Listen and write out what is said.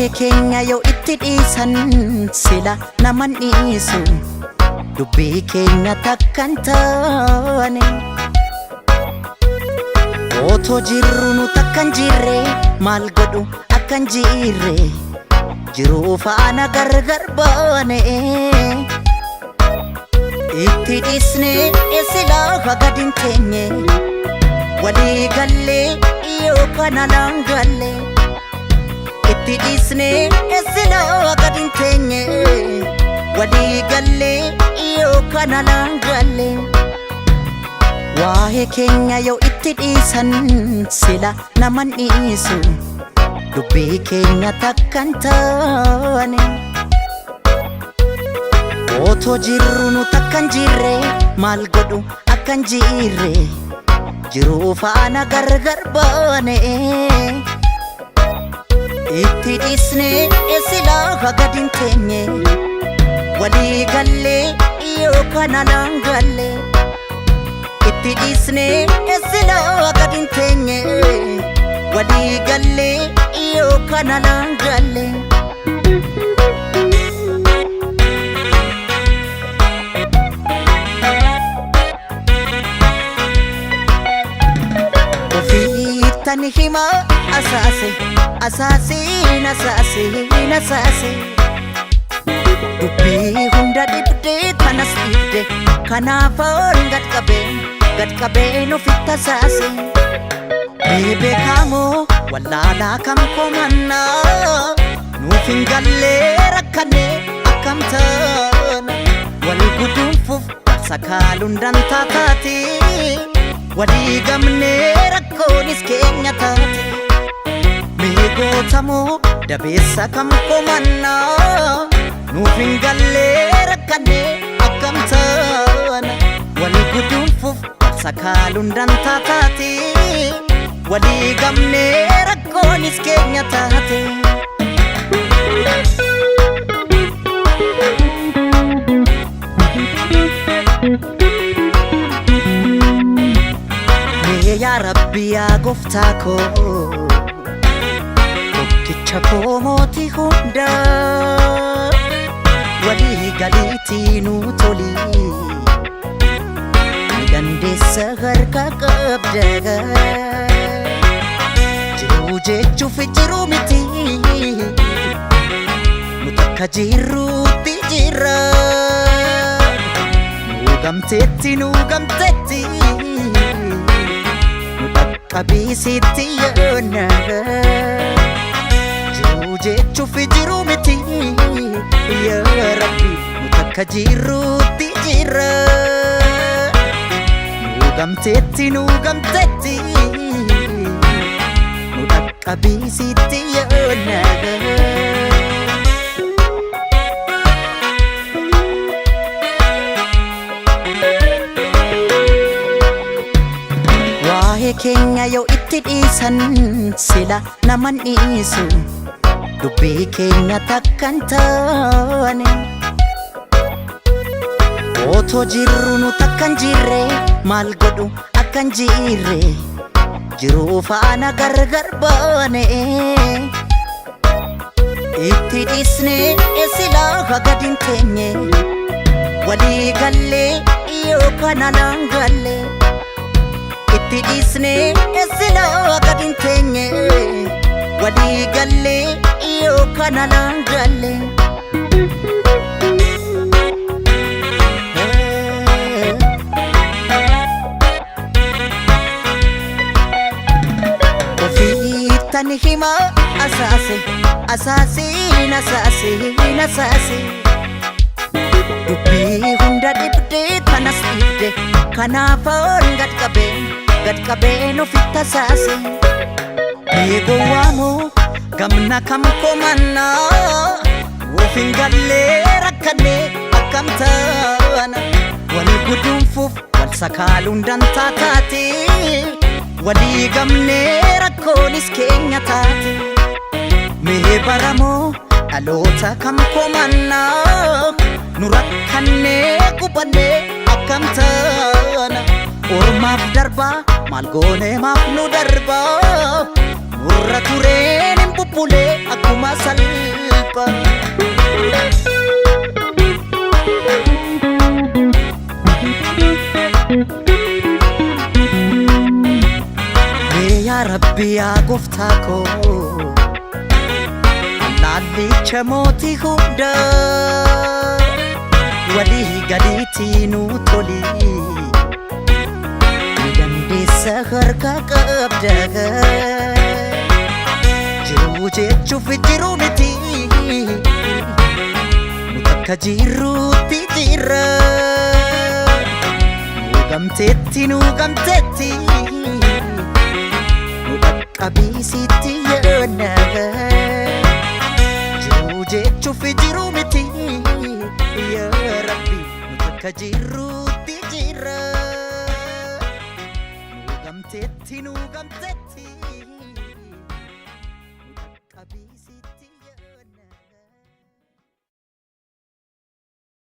Waa'ee keenya yoo itti dhiisan sila naman dhiisu dubbii keenya takkan taane otoo jirru nu takkan jirre maal godhu akkan jirre jiruu faana gargar baane itti dhiisne sila gadi hin teenye walii gallee yoo kana naan galle itti dhiisne sila gadi hin teenye walii gallee yoo kana naan galle waa'ee keenya yoo itti dhiisan sila naman dhiisu dubbii keenya takkan taane otoo jirru nu takkan jirre maal godhu akkan jirre jiruu faana gargar baane itti dhiisne sila gadi hin teenye walii gallee yoo kana naan galle itti dhiisne sila gadi hin teenye walii gallee yoo kana naan galle ofiittani hima asaasiin dubbii hunda dhibdee kanas dhibde kanaafoon gad qabeen ofitti asaase beekamoo wallaalaa kam komannaa nuuf hin gallee rakkanne akkam taana wal guduunfuuf sakaaluun dantaa taate walii gamnee rakkoonis keenya taate meeqootamoo dabeessa kam komannaa nuuf hin gallee rakkanne akkam taana wal guduunfuuf sakaaluun dantaa taate walii gamnee rakkoonis keenya taate mee yaa rabbi yaa gooftaa koo tokkicha koo mootii hundaa walii galiitii nuu tolii dandeessa harka qabda jiruu jechuuf jiruu miti nu takka jirruutti jirra nu gamteetti nu dhaqqabiisitti yoona jiruu jechuuf jiruu miti yaa rabbi nu takka jirruutti jirra gamteetti nu dhaqqabiisitti yoona waa'ee keenya yoo itti dhiisan sila naman dhiisu dubbii keenya takkan taane otoo jirru nu takkan jirre maal godhu akkan jirre jiruu faana gargar baane itti dhiisne sila gadi hin teenye walii gallee yoo kana naan galle itti dhiisne sila gadi hin teenye walii gallee yoo kana naan galle ofiittani hima asaasiin dubbii hunda dhibdee kanas dhibde kanaafoon gad qabeen ofitti asaase beekowaamoo gamna kam komannaa nuuf hin gallee rakkanne akkam taana wal guduunfuuf wal sakaaluun dantaa taate walii gamnee rakkoonis keenya taate mee baramoo dhaloota kam komannaa nu rakkannee qubannee akkam taana ormaaf darbaa maal goonee maaf nu darbaa nurra tureen hin bubbulee akkuma sallee gooftaa koo Laallicha mootii hundaa walii gadiitii nu toli ni dandeessa harka qabda jiruu jechuuf jiruu miti nu takka jirruutti jirra nu gamteetti nu dhaqqabiisitti yaadna jiruu jechuuf jiruu miti yaa Rabbi nu takka jirruutti jirra nu gamteetti nu dhaqqabiisitti